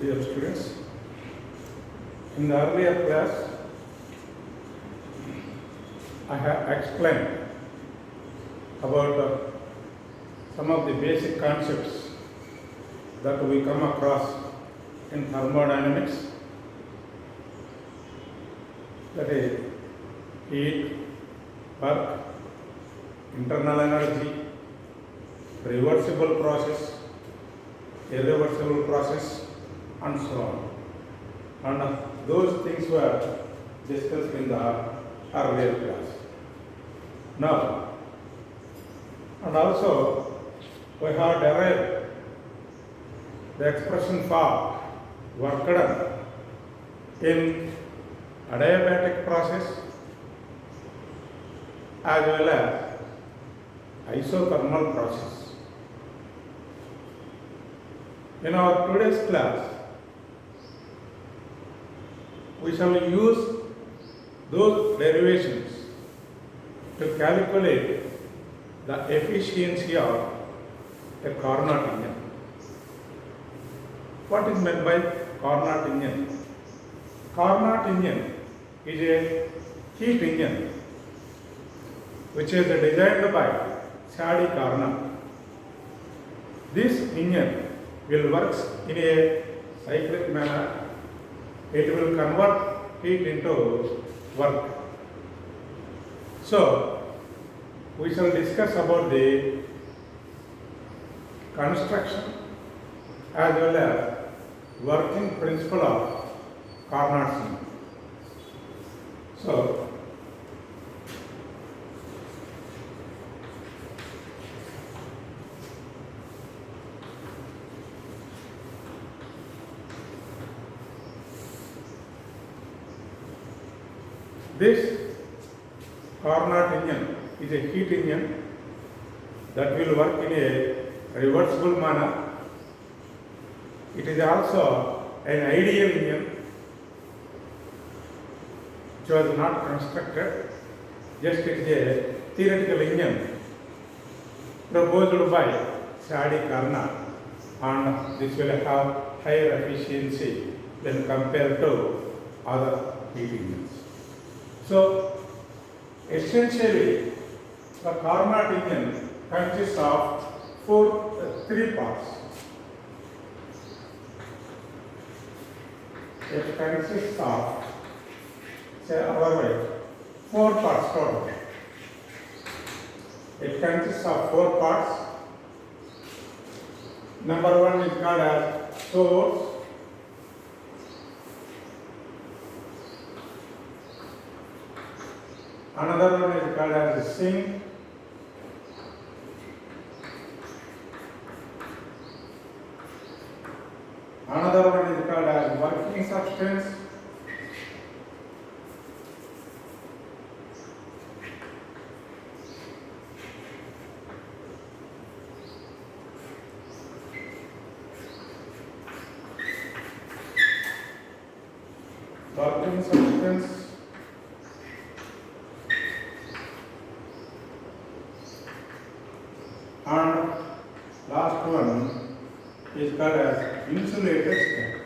Dear students, in the earlier class, I have explained about some of the basic concepts that we come across in thermodynamics, that is heat, work, internal energy, reversible process, irreversible process, and so on. And those things were discussed in the earlier class. Now, and also we have derived the expression for work done in adiabatic process as well as isothermal process. In our today's class, we shall use those derivations to calculate the efficiency of a Carnot engine. What is meant by Carnot engine? Carnot engine is a heat engine which is designed by Sadi Carnot. This engine will work in a cyclic manner. It will convert heat into work. So, we shall discuss about the construction as well as working principle of Carnot engine. So, this Carnot engine is a heat engine that will work in a reversible manner. It is also an ideal engine which was not constructed, just it is a theoretical engine proposed by Sadi Carnot, and this will have higher efficiency when compared to other heat engines. So, essentially, the Carnot engine consists of three parts. It consists of, say otherwise, 4 parts total. It consists of 4 parts. Number 1 is called as source. Another one is called as a sink. Another one is called as working substance. Working substance. And last one is called as insulated state.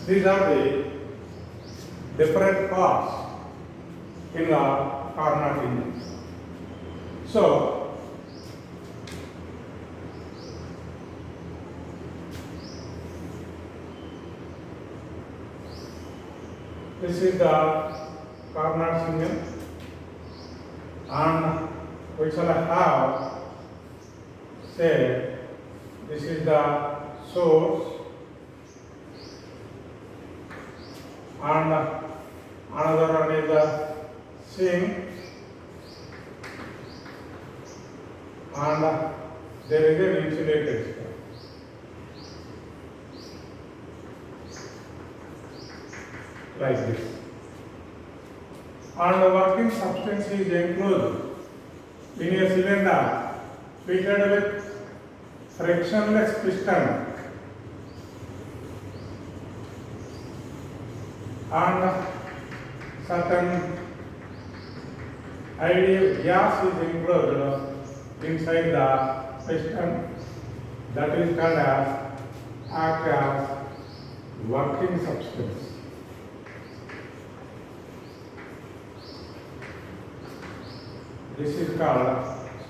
These are the different parts in the Carnot engine. So, this is the Carnot engine, and we shall have, say, this is the source, and another one is the sink, and there is an insulated state. Like this. And the working substance is enclosed in a cylinder fitted with frictionless piston and certain ideal gas is included inside the piston, that is called as act as working substance. This is called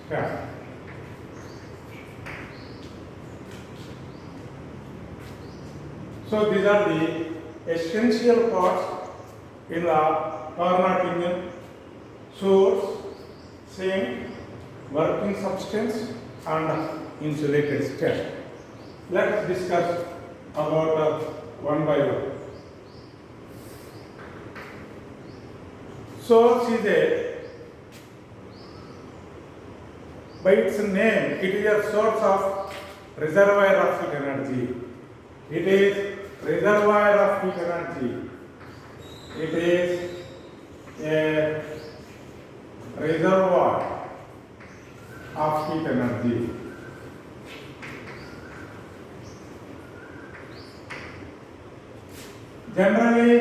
strap. So these are the essential parts in the Carnot engine: source, sink, working substance, and insulated strap. Let us discuss about one by one. Source is by its name, it is a source of reservoir of heat energy. It is reservoir of heat energy. It is a reservoir of heat energy. Generally,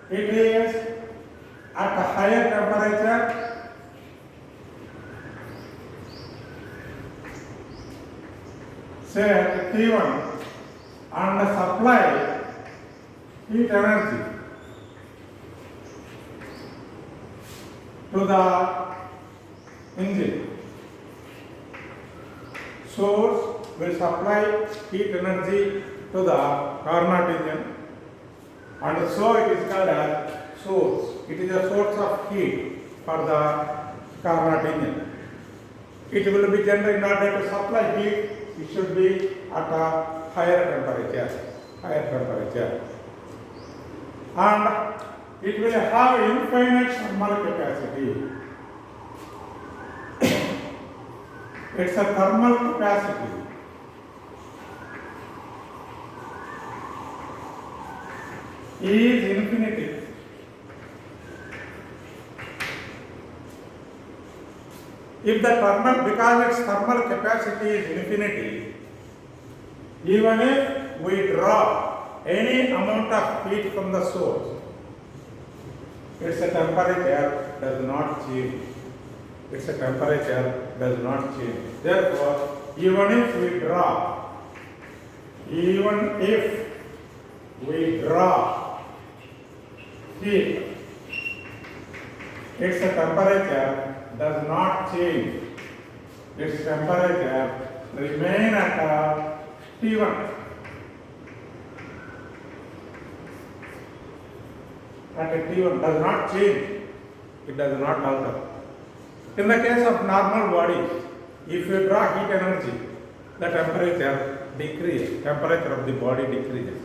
it is at a higher temperature. Say at T1, and supply heat energy to the engine. Source will supply heat energy to the Carnot engine, and so it is called as source. It is a source of heat for the Carnot engine. It will be generally, in order to supply heat, it should be at a higher temperature, and it will have infinite thermal capacity. It's a thermal capacity. Is infinity. If the thermal, because its thermal capacity is infinity, even if we draw any amount of heat from the source, its temperature does not change. Its temperature does not change. Therefore, even if we draw heat, its temperature does not change. Its temperature remain at T1. At T1 does not change. It does not alter. In the case of normal bodies, if you draw heat energy, the temperature decreases. Temperature of the body decreases.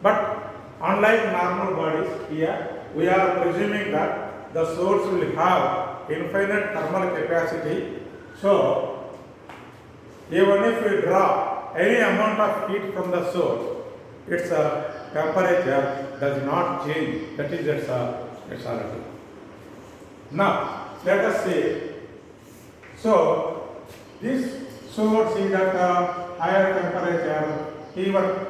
But unlike normal bodies, here we are presuming that the source will have infinite thermal capacity. So, even if we draw any amount of heat from the source, its temperature does not change. That is its speciality. Now, let us see. So, this source is at a higher temperature T1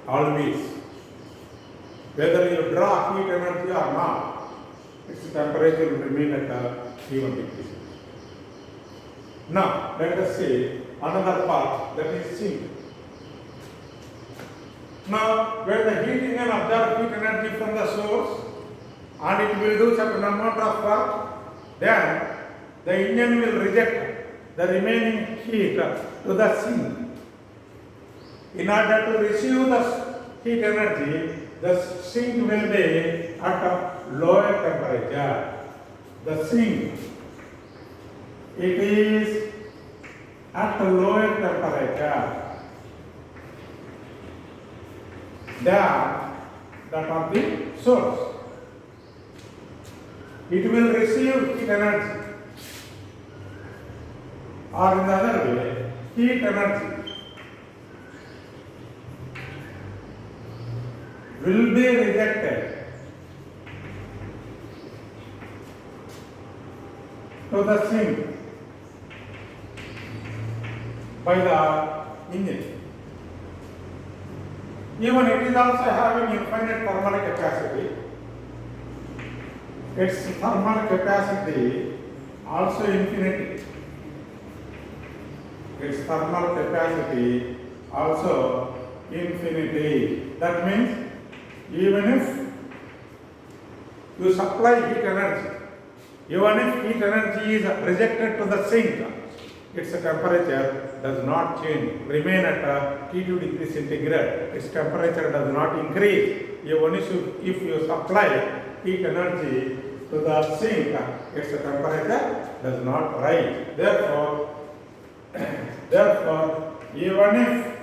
always. Whether you draw heat energy or not, its temperature will remain at T1 degrees. Now, let us see another part, that is sink. Now, when the heat engine absorbs heat energy from the source and it will do certain amount of work, then the engine will reject the remaining heat to the sink. In order to receive the heat energy, the sink will be at a lower temperature. The sink, it is at a lower temperature than that of the source. It will receive heat energy, or in the other way, heat energy will be rejected to the sink by the engine. Even it is also having infinite thermal capacity. Its thermal capacity also infinity. Its thermal capacity also infinity. That means even if you supply heat energy, even if heat energy is rejected to the sink, its temperature does not change, remain at T2 degrees centigrade. Its temperature does not increase. Even if you supply heat energy to the sink, its temperature does not rise. Therefore, even if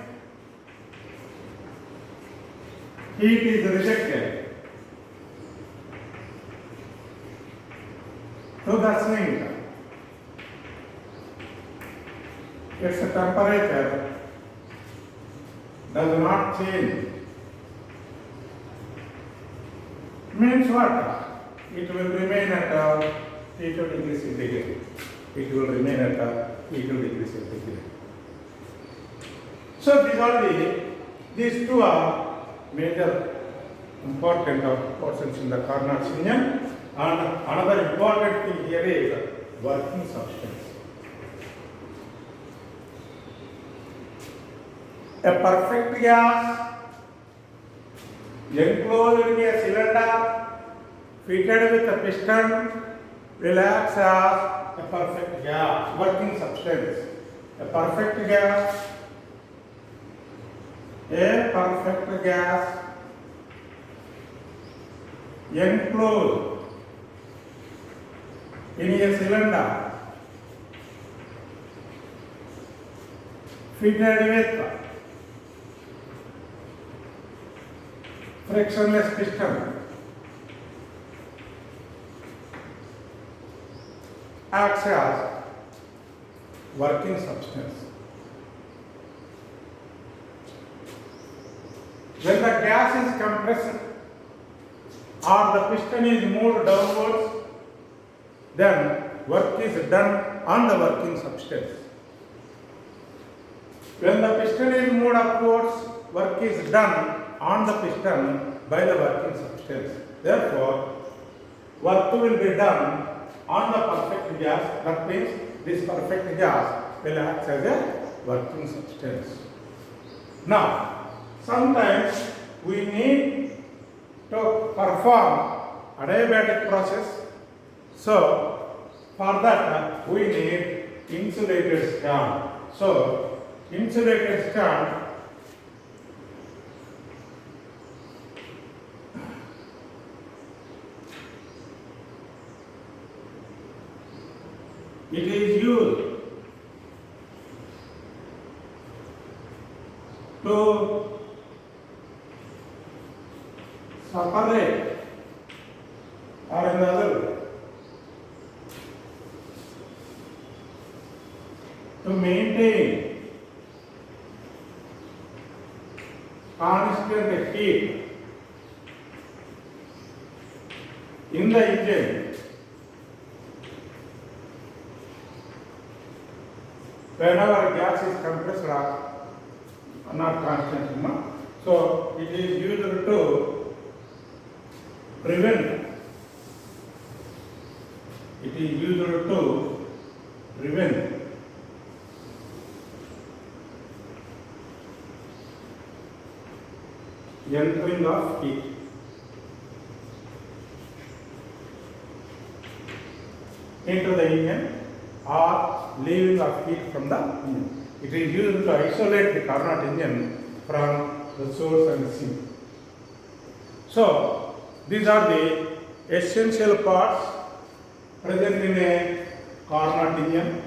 heat is rejected to the sink, its temperature does not change. Means what? It will remain at T2 degrees centigrade. It will remain at T2 degrees centigrade. So these two are major important portions in the Carnot's union. And another important thing here is working substance. A perfect gas enclosed in a cylinder fitted with a piston will act as a perfect gas, working substance. A perfect gas enclosed in a cylinder fitted with frictionless piston acts as working substance. When the gas is compressed or the piston is moved downwards, then work is done on the working substance. When the piston is moved upwards, work is done on the piston by the working substance. Therefore, work will be done on the perfect gas. That means this perfect gas will act as a working substance. Now, sometimes we need to perform adiabatic process. So, for that we need insulated stand. So, insulated stand it is used to separate, or in other way, to maintain constant heat in the engine whenever gas is compressed or not constant. So it is used to prevent. It is used to prevent entering of heat into the engine or leaving of heat from the engine. It is used to isolate the Carnot engine from the source and sink. So, these are the essential parts present in a Carnot engine.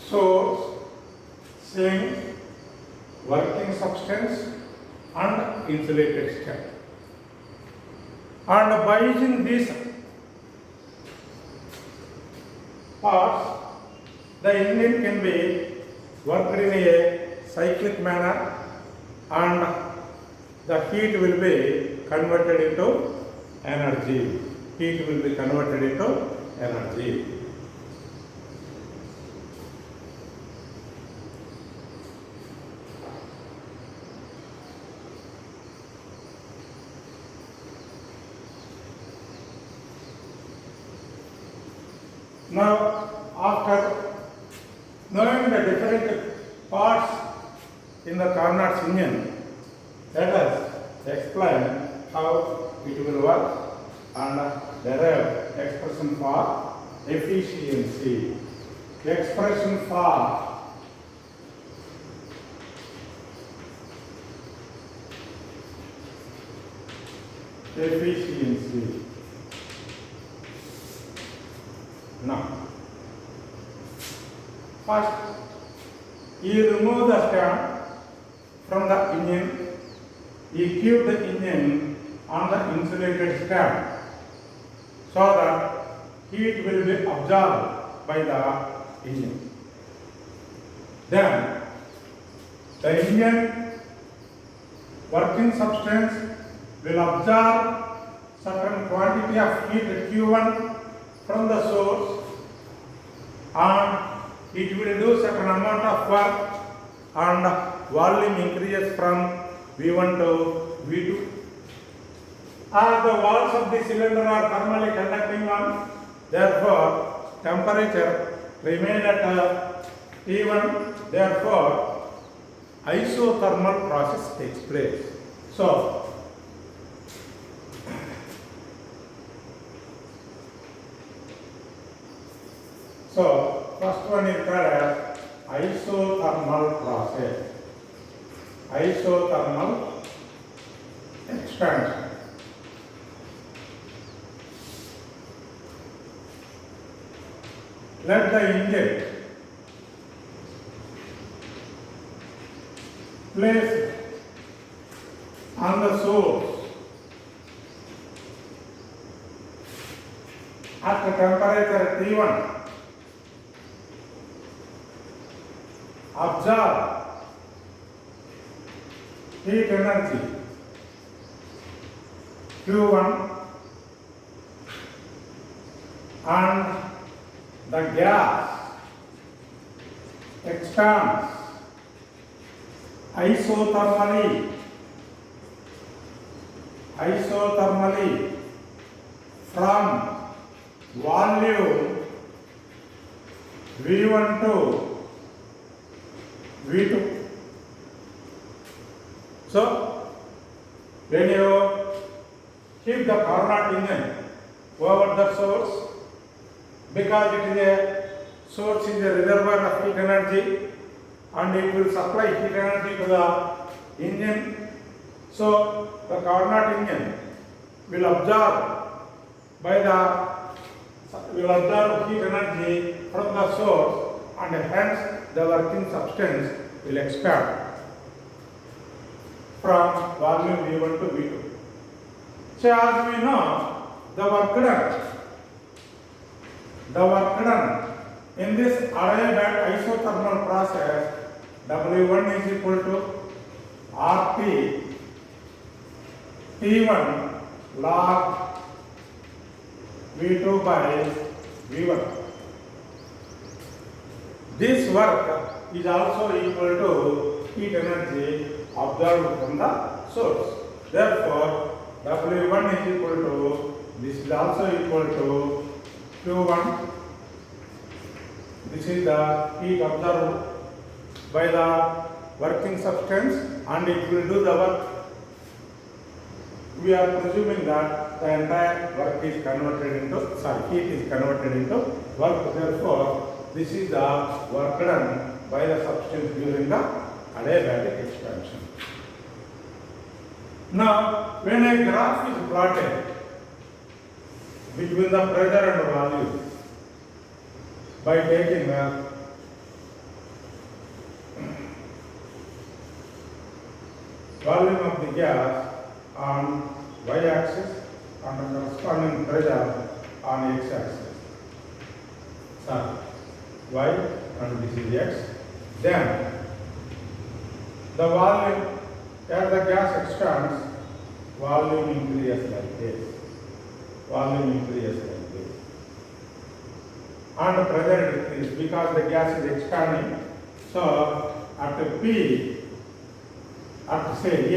Source, sink, working substance and insulated state. And by using these parts, the engine can be worked in a cyclic manner and the heat will be converted into energy. Heat will be converted into energy. Now, after knowing the different parts in the Carnot's engine, let us explain how it will work and derive expression for efficiency. Expression for efficiency. Now, first, you remove the stem from the engine. You keep the engine on the insulated stem so that heat will be absorbed by the engine. Then, the engine working substance will absorb certain quantity of heat Q1 from the source, and it will do certain amount of work and volume increases from V1 to V2. As the walls of the cylinder are thermally conducting one, therefore temperature remain at T1, therefore isothermal process takes place. So, first one is called as isothermal process. Isothermal expansion. Let the engine place on the source at the temperature T1. Absorb heat energy Q1 and the gas expands isothermally from volume V1 to V2. So, when you keep the Carnot engine over the source, because it is a source is a reservoir of heat energy and it will supply heat energy to the engine. So, the Carnot engine will absorb heat energy from the source, and hence the working substance will expand from volume V1 to V2. So, as we know, the work done in this adiabatic isothermal process, W1 is equal to RT T1 log V2 by V1. This work is also equal to heat energy absorbed from the source. Therefore, W1 is equal to, this is also equal to Q1. This is the heat absorbed by the working substance and it will do the work. We are presuming that the entire work is converted into, heat is converted into work. Therefore, this is the work done by the substance during the adiabatic expansion. Now, when a graph is plotted between the pressure and volume by taking the volume of the gas on y-axis and the corresponding pressure on x-axis. Y and this is x. Then the volume, as the gas expands, volume increases like this. Volume increases like this. And pressure decreases because the gas is expanding. So at P, at say A,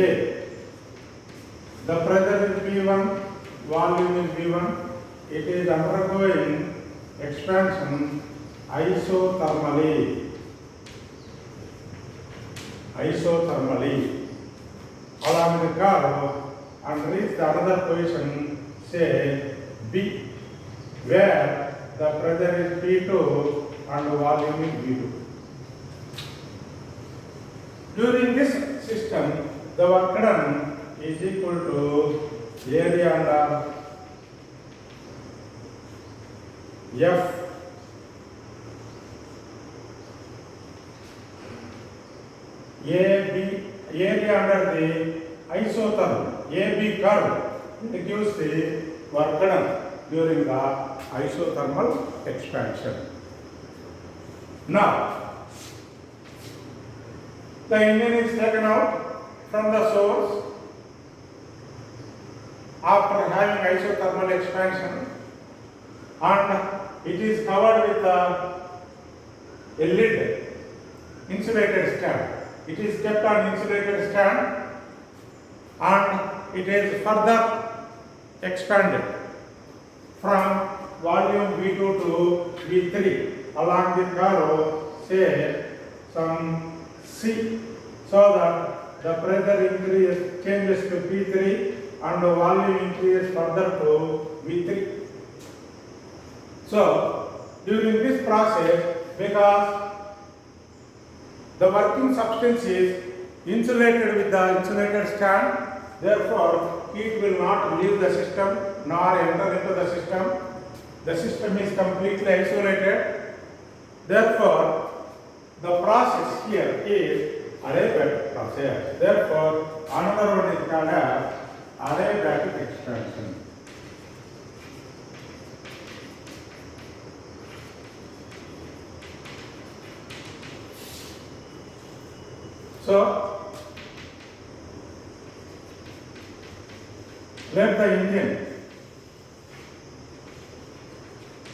the pressure is V1, volume is V1. It is undergoing expansion isothermally. Along the curve and reach the another position, say B, where the pressure is P2 and volume is V2. During this system, the work done is equal to area under F area under the isothermal AB curve. It gives the work done during the isothermal expansion. Now, the engine is taken out from the source after having isothermal expansion, and it is covered with a lid, insulated stand. It is kept on insulated stand and it is further expanded from volume V2 to V3 along the curve, say some C, so that the pressure changes to P3 and the volume increases further to V3. So, during this process, because the working substance is insulated with the insulated stand, therefore heat will not leave the system nor enter into the system. The system is completely isolated. Therefore, the process here is adiabatic process. Therefore, another one is called as adiabatic expansion. So, let the engine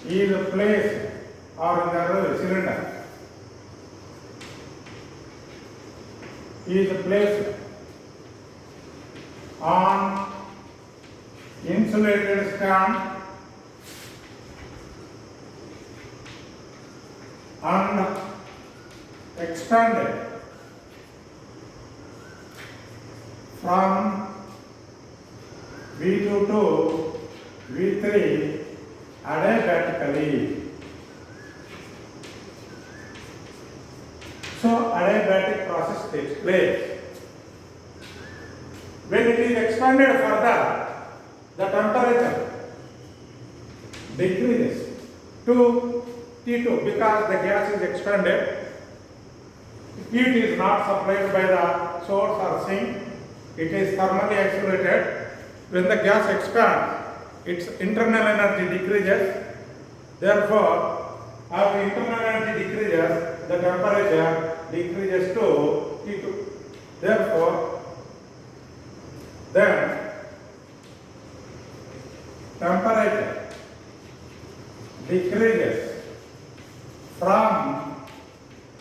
is placed or in the cylinder is placed on insulated stand and expanded from V2 to V3 adiabatically. So, adiabatic process takes place. When it is expanded further, the temperature decreases to T2 because the gas is expanded. Heat is not supplied by the source or sink. It is thermally isolated. When the gas expands, its internal energy decreases. Therefore, as the internal energy decreases, the temperature decreases to T2. Therefore, then temperature decreases from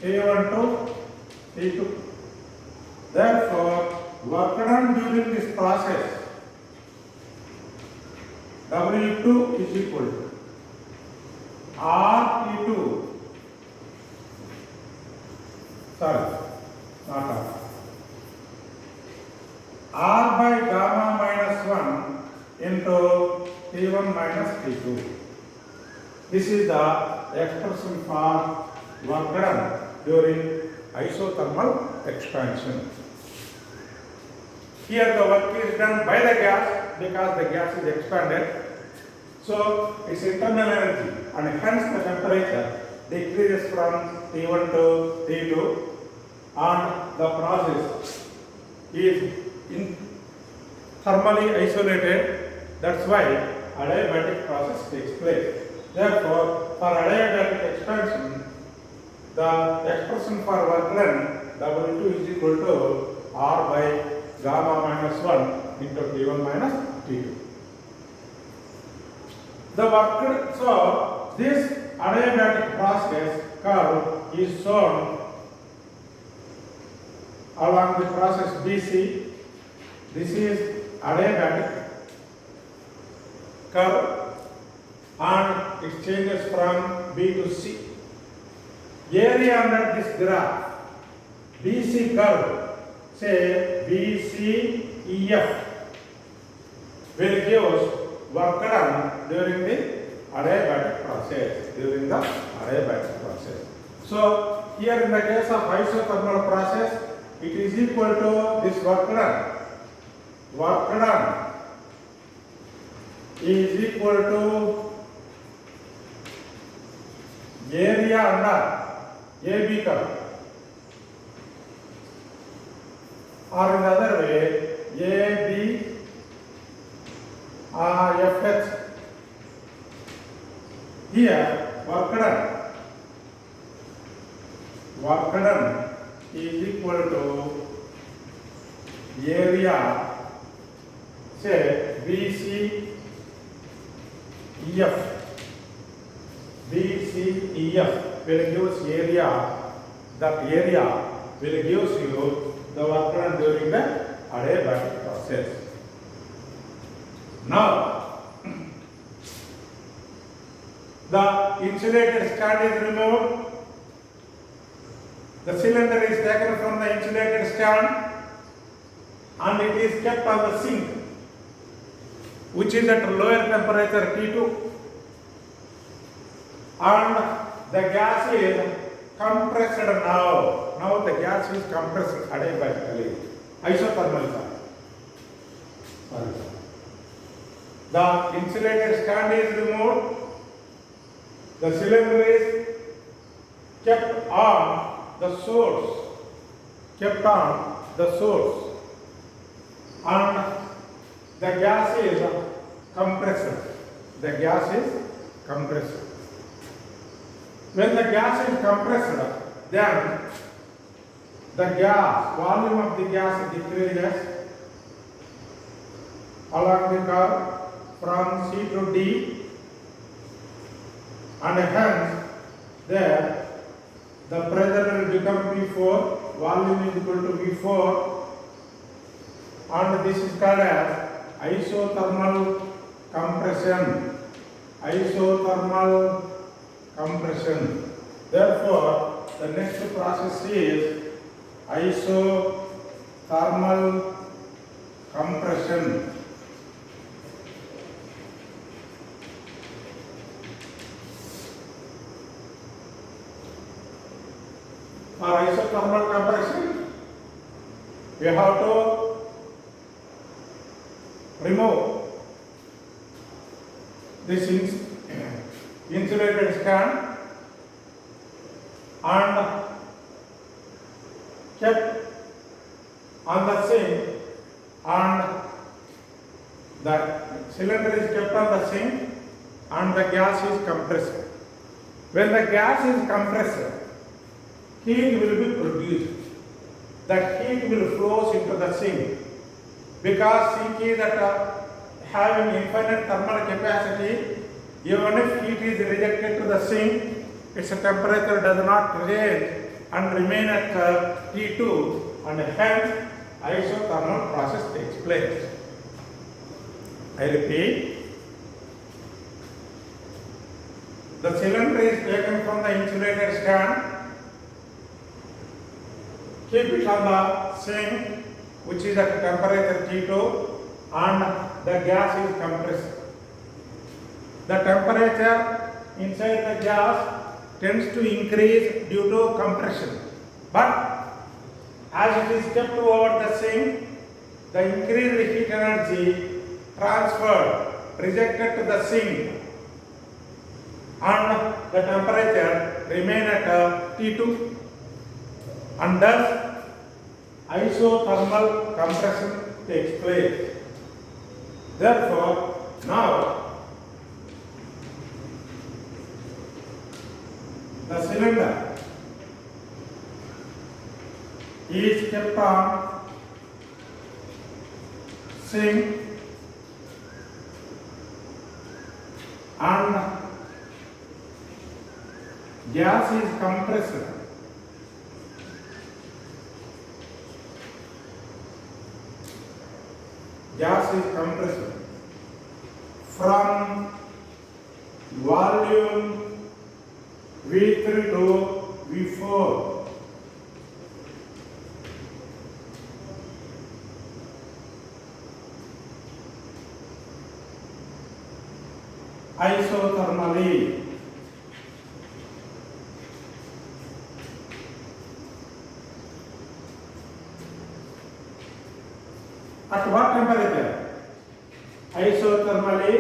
T1 to T2. Therefore, work done during this process W2 is equal to RT2, sorry, not R, R by gamma minus 1 into T1 minus T2. This is the expression for work done during isothermal expansion. Here the work is done by the gas because the gas is expanded. So its internal energy and hence the temperature decreases from T1 to T2 and the process is thermally isolated. That's why adiabatic process takes place. Therefore, for adiabatic expansion, the expression for work done W2 is equal to R by gamma minus 1 into T1 minus T2. The work, so this adiabatic process curve is shown along the process BC. This is adiabatic curve and it changes from B to C. Area under this graph, BC curve, say BCEF, will give us work done during the adiabatic process. So here in the case of isothermal process, it is equal to this work done. Work done is equal to area under AB curve, or in the other way, AB FH. Here, work done is equal to area, say BCEF. BCEF will give us area. That area will give you the work done during the adiabatic process. Now, the insulated stand is removed. The cylinder is taken from the insulated stand and it is kept on the sink, which is at a lower temperature T2, and the gas is compressed now. Now the gas is compressed adiabatically, isothermally. Sorry. The insulated stand is removed. The cylinder is kept on the source. And the gas is compressed. When the gas is compressed, then the volume of the gas decreases along the curve from C to D, and hence there the pressure will become P4, volume is equal to V4, and this is called as isothermal compression. Therefore, the next process is isothermal compression. For isothermal compression, we have to remove this insulated stand and kept on the sink, and the cylinder is kept on the sink and the gas is compressed. When the gas is compressed, heat will be produced. That heat will flow into the sink, because sink is having infinite thermal capacity. Even if heat is rejected to the sink, its temperature does not change and remain at T2, and hence isothermal process takes place. I repeat, the cylinder is taken from the insulated stand, keep it on the sink, which is at temperature T2, and the gas is compressed. The temperature inside the gas tends to increase due to compression, but as it is kept over the sink, the increased heat energy transferred, rejected to the sink, and the temperature remain at T2, and thus isothermal compression takes place. Therefore, now the cylinder is kept on sink and gas is compressed. Gas is compressed from volume V3 to V4. Isothermally, at what temperature? Isothermally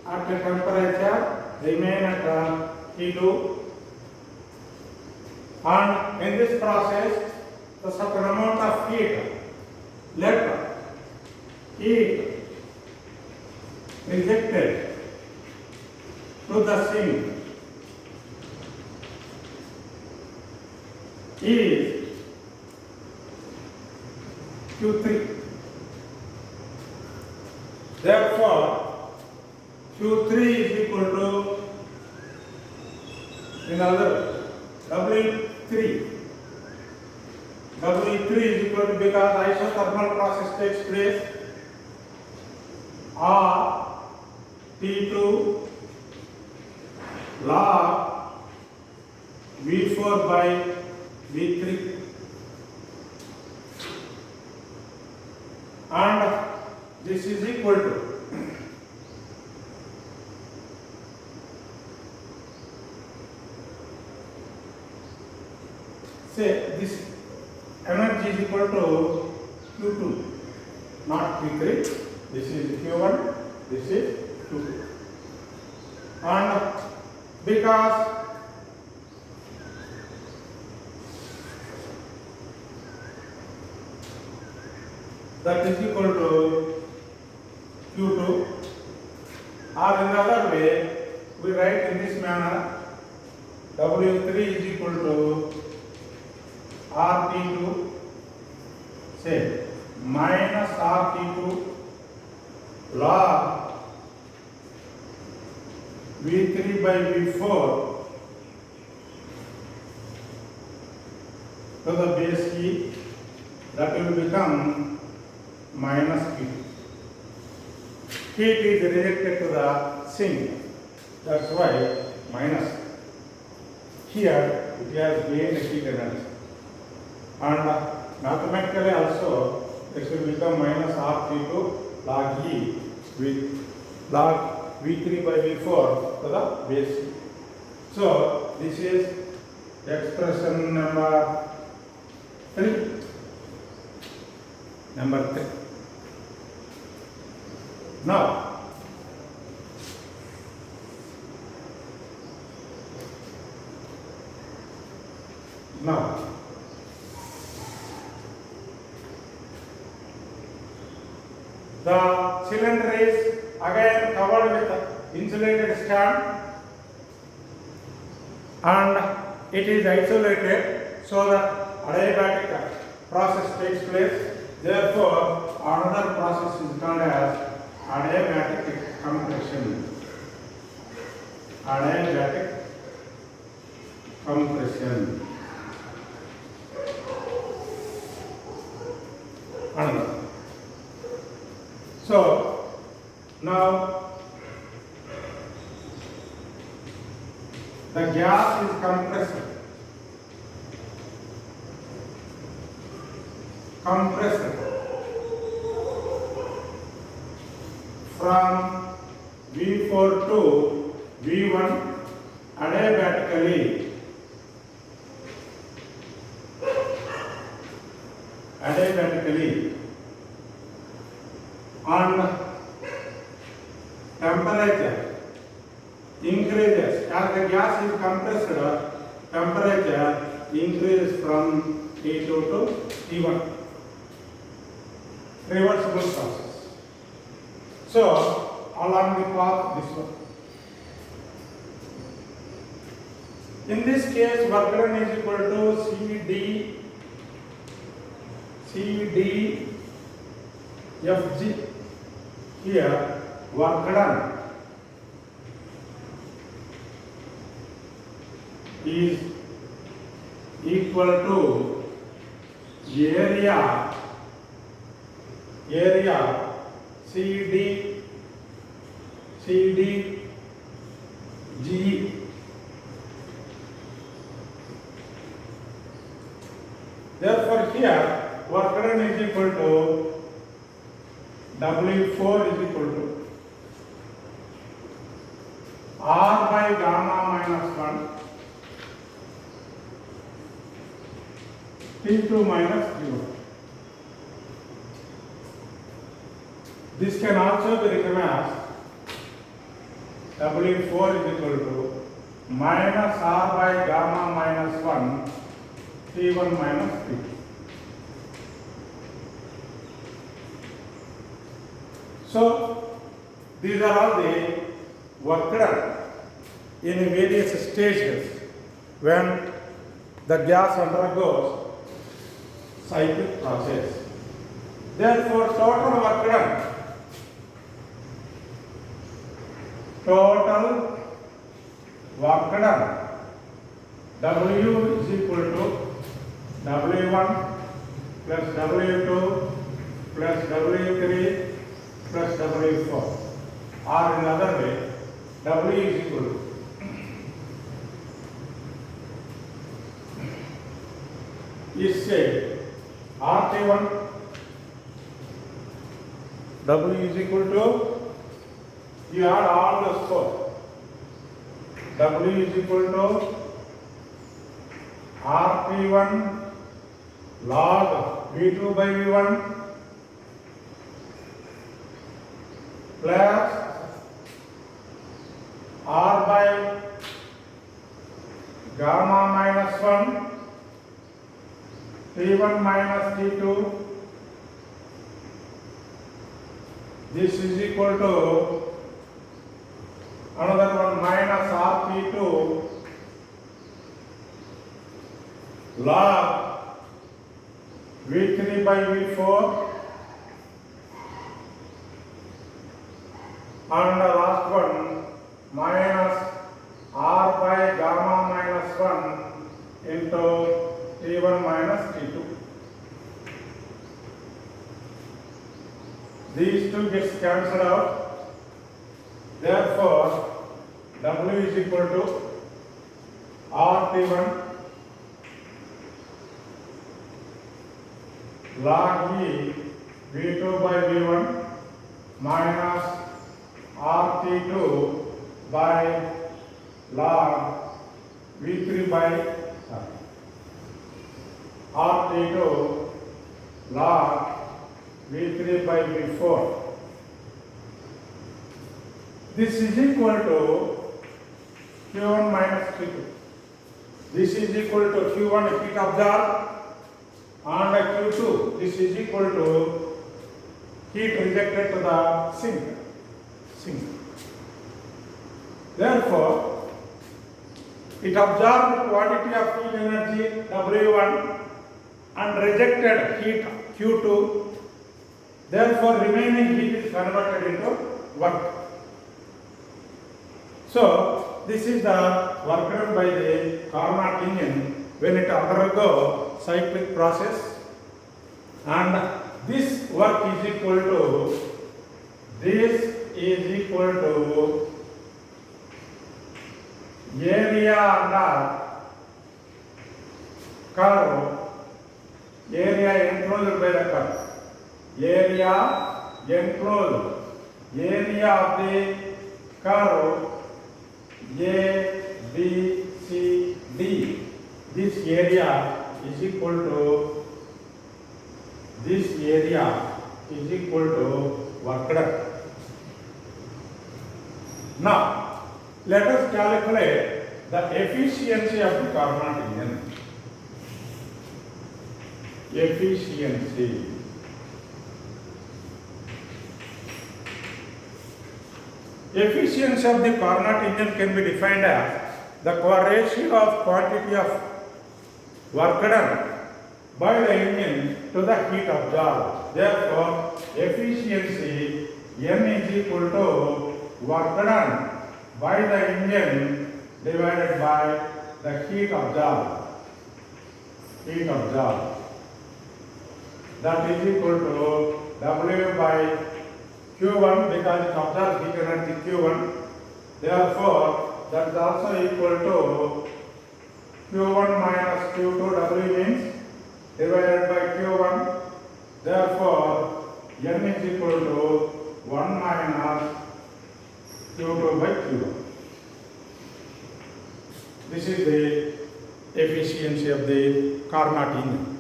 at the temperature remain at T2, and in this process the certain amount of heat injected to the sink is Q3. Therefore, Q3 is equal to, in other W3. W3 is equal to, because isothermal process takes place, R T2 log V4 by V3, and this is equal to say this energy is equal to Q2, not Q3. This is Q1, this is Q2, and because that is equal to Q2, or in the other way we write in this manner, W3 is equal to RT2, say minus RT2 log V3 by V4 to the base heat, that will become minus Q2. Heat is rejected to the sink, that's why minus. Here it has gained heat energy, and mathematically also this will become minus RT2 log E with log V3 by V4 to the base. So this is expression number 3. Now the cylinder is again covered with insulated stand, and it is isolated so that adiabatic process takes place. Therefore, another process is called as adiabatic compression. Adiabatic compression. Another. So now the gas is compressed from V4 to V1 adiabatically, and temperature increases as the gas is compressed. Temperature increases from T2 to T1. Reversible process. So along the path this one. In this case, work done is equal to CD FG. Here work done is equal to area CD GE. Therefore, here work done is equal to W4 is equal to R by gamma minus 1 T2 minus T1. This can also be written as W4 is equal to minus R by gamma minus 1 T1 minus T2. So, these are all the work done in various stages when the gas undergoes cyclic process. Therefore, total work done, W is equal to W1 plus W2 plus W3 plus W4, or in other way, W is equal to is say RT1, W is equal to, you add all those four, W is equal to RT1 log V2 by V1 plus R by gamma minus 1 T1 minus T2. This is equal to another one minus RT2 log V3 by V4 and the last one minus R by gamma minus 1 into T1 minus T2. These two gets cancelled out. Therefore, W is equal to RT1 log E V2 by V1 minus RT2 by log V3 by RT2 log V3 by V4. This is equal to Q1 minus Q2. This is equal to Q1 heat absorbed and Q2. This is equal to heat rejected to the sink. Therefore, it absorbed quantity of heat energy W1 and rejected heat Q2. Therefore, remaining heat is converted into work. So, this is the work done by the Carnot engine when it undergoes cyclic process, and this work is equal to, area under curve, area enclosed by the curve. Area enclosed, area of the curve A, B, C, D. This area is equal to, work done. Now, let us calculate the efficiency of the Carnot engine. Efficiency. Efficiency of the Carnot engine can be defined as the ratio of quantity of work done by the engine to the heat absorbed. Therefore, efficiency N is equal to work done by the engine divided by the heat absorbed. That is equal to W by Q1 because it absorbs heat energy Q1. Therefore, that is also equal to Q1 minus Q2. W means divided by Q1. Therefore, N is equal to 1 minus Q2 by Q1. This is the efficiency of the Carnot engine.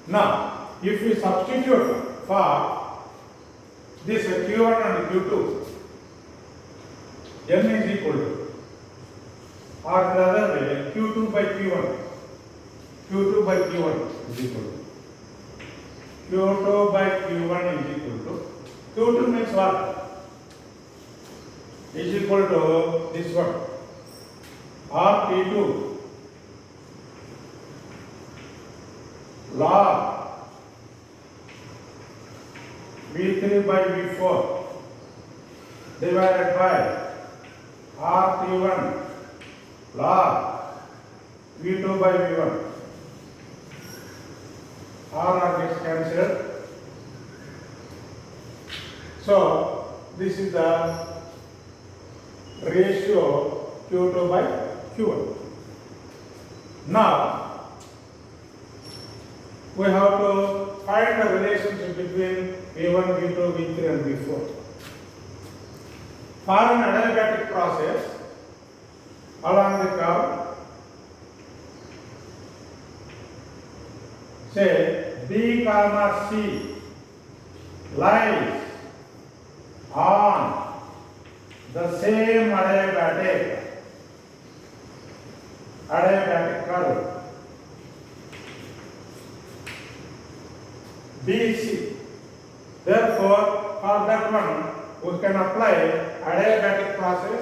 Now, if we substitute for this Q1 and Q2, N is equal to, or the other way, Q2 by Q1. Q2 by Q1 is equal to. Q2 by Q1 is equal to. Q2 means what? Is equal to this one. Or T2 log V3 by V4 divided by RT1 log V2 by V1. R gets cancelled. So this is the ratio Q2 by Q1. Now we have to find the relationship between V1, V2, V3 and V4. For an adiabatic process along the curve, say B comma C lies on the same adiabatic curve BC. Therefore, for that one, we can apply adiabatic process.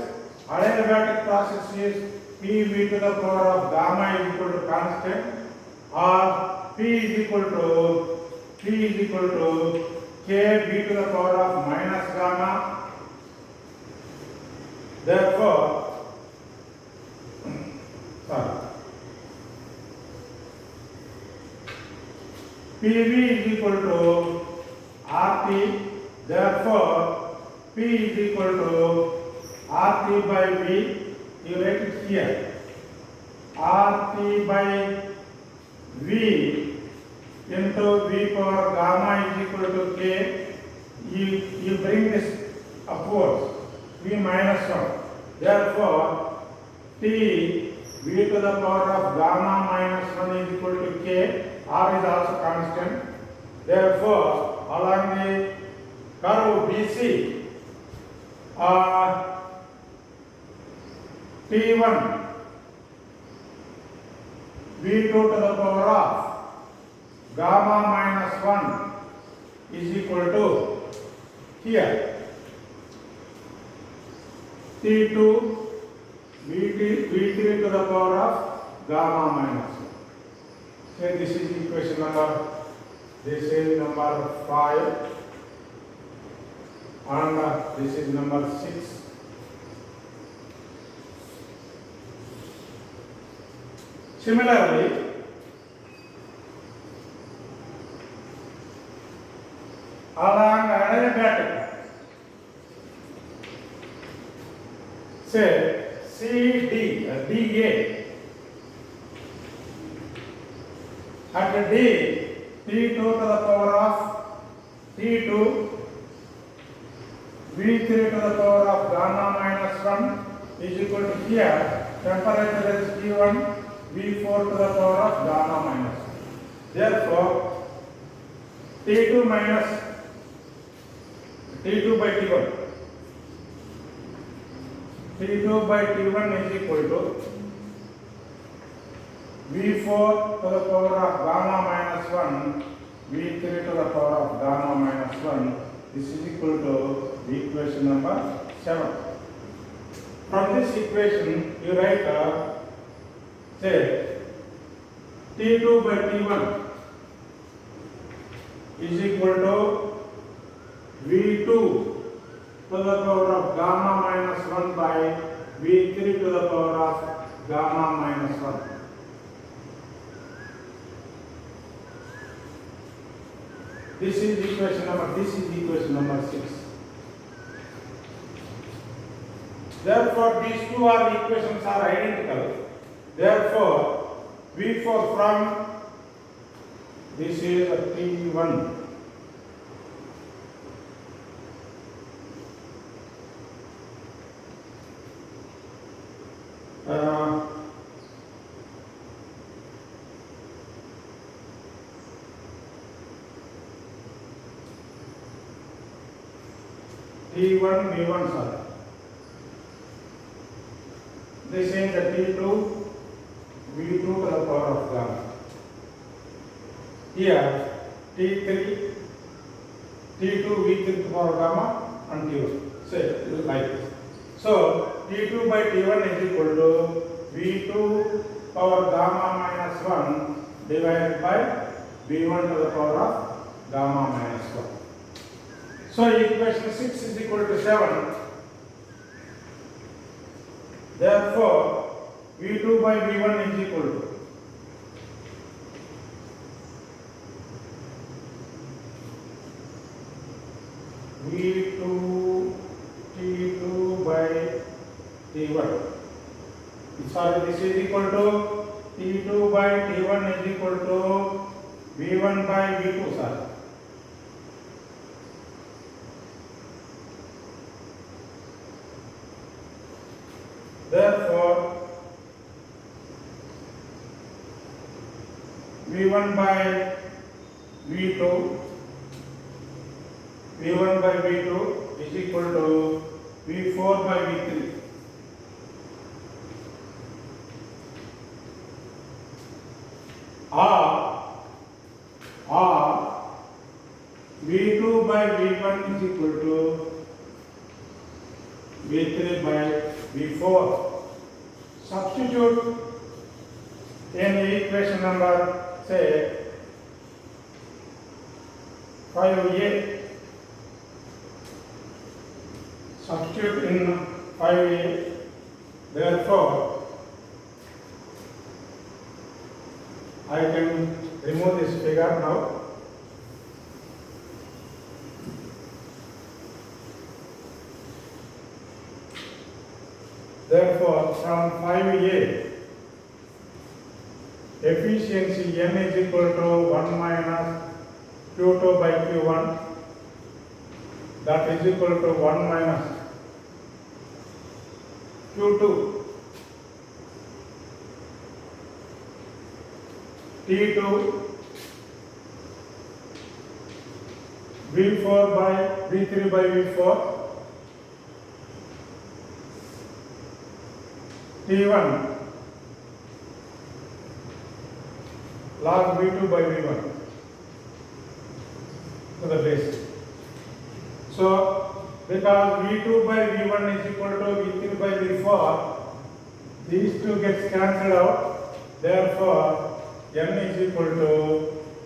Adiabatic process is PV to the power of gamma is equal to constant, or P is equal to KB to the power of minus gamma. Therefore, PV is equal to RT. Therefore, P is equal to RT by V. You write it here. RT by V into V power gamma is equal to K. You bring this upwards. V minus 1. Therefore, T V to the power of gamma minus 1 is equal to K. R is also constant. Therefore, along the curve BC, T1 V2 to the power of gamma minus 1 is equal to here T2 V3 to the power of gamma minus 1. Say this is equation number, this is number 5 and this is number 6. Similarly, along adiabatic, say DA. At D, T2 to the power of T2, V3 to the power of gamma minus 1 is equal to here, temperature is T1, V4 to the power of gamma minus 1. Therefore, T2 minus T2 by T1. T2 by T1 is equal to V4 to the power of gamma minus 1, V3 to the power of gamma minus 1. This is equal to equation number 7. From this equation, you write say T2 by T1 is equal to V2 to the power of gamma minus 1 by V3 to the power of gamma minus 1. This is equation number 6. Therefore, these two are equations are identical. Therefore, V4 from this is a T1. T1 V1 sir. This is the T2 V2 to the power of gamma. Here T3 T2 V3 to the power of gamma and T1. Say like this. So T2 by T1 is equal to V2 power gamma minus 1 divided by V1 to the power of gamma minus 1. So equation 6 is equal to 7. Therefore, V2 by V1 is equal to V2 T2 by T1. Sorry, this is equal to T2 by T1 is equal to V1 by V2, sorry. Therefore, V1 by V2 is equal to V4 by V3. Or V2 by V1 is equal to V3 by V4. Substitute in equation number say 5a. Substitute in 5a. Therefore, I can remove this figure now. Therefore, from 5a, efficiency n is equal to 1 minus Q2 by Q1, that is equal to 1 minus Q2 T2 V4 by V3 by V4 T1 log V2 by V1 to the base. So, because V2 by V1 is equal to V3 by V4, these two gets cancelled out. Therefore, n is equal to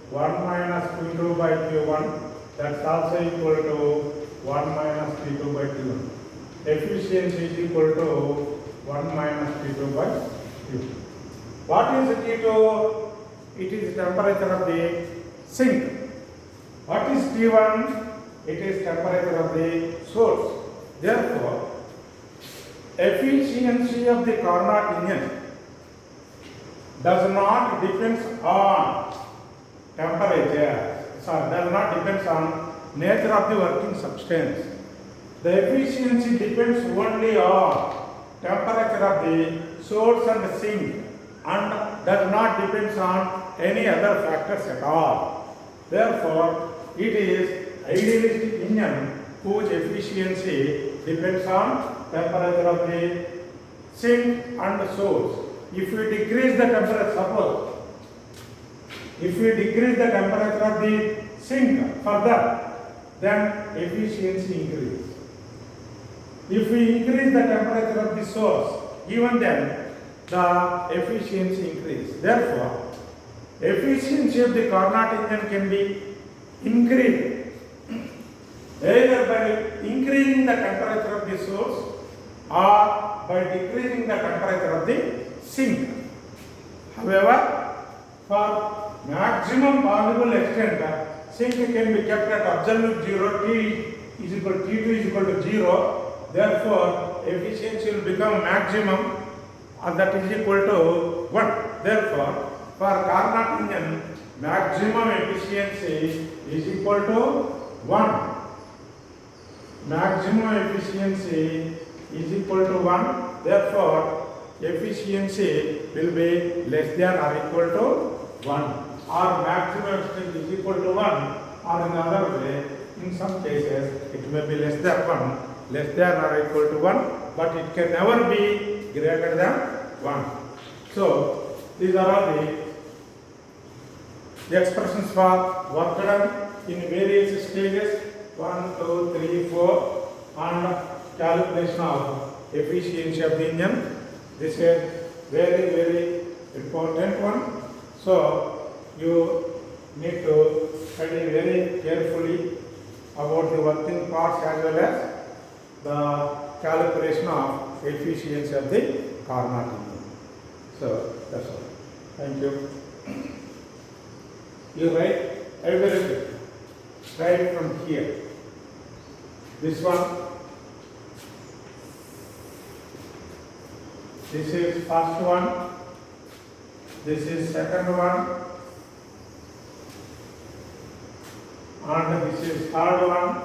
1 minus Q2 by Q1. That's also equal to 1 minus T2 by T1. Efficiency is equal to 1 minus T2 by Q2. What is T2? It is the temperature of the sink. What is T1? It is temperature of the source. Therefore, efficiency of the Carnot engine does not depend on temperature. Does not depend on nature of the working substance. The efficiency depends only on temperature of the source and the sink and does not depend on any other factors at all. Therefore, it is idealistic engine whose efficiency depends on temperature of the sink and the source. If we decrease the temperature, suppose, if we decrease the temperature of the sink further, then efficiency increases. If we increase the temperature of the source, even then the efficiency increases. Therefore, efficiency of the Carnot engine can be increased either by increasing the temperature of the source or by decreasing the temperature of the sink. However, for maximum possible extent, sink can be kept at absolute zero. T2 is equal to 0. therefore efficiency will become maximum, and that is equal to 1. Therefore, for Carnot engine, maximum efficiency is equal to 1. Maximum efficiency is equal to 1. Therefore, efficiency will be less than or equal to 1. Or maximum efficiency is equal to 1. Or in other way, in some cases, it may be less than 1, less than or equal to 1, but it can never be greater than 1. So, these are all the expressions for work done in various stages, 1, 2, 3, 4, and calculation of efficiency of the engine. This is very important one. So, you need to study very carefully about the working parts as well as the calculation of efficiency of the Carnot engine. So, that's all. Thank you. You write everything right from here. This one, this is first one, this is second one, and this is third one,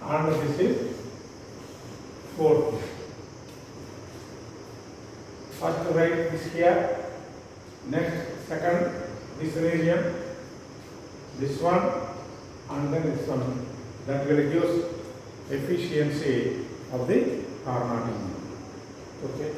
and this is fourth. First write this here, next second this region, this one, and then this one. That will reduce efficiency of the Carnot engine. Okay.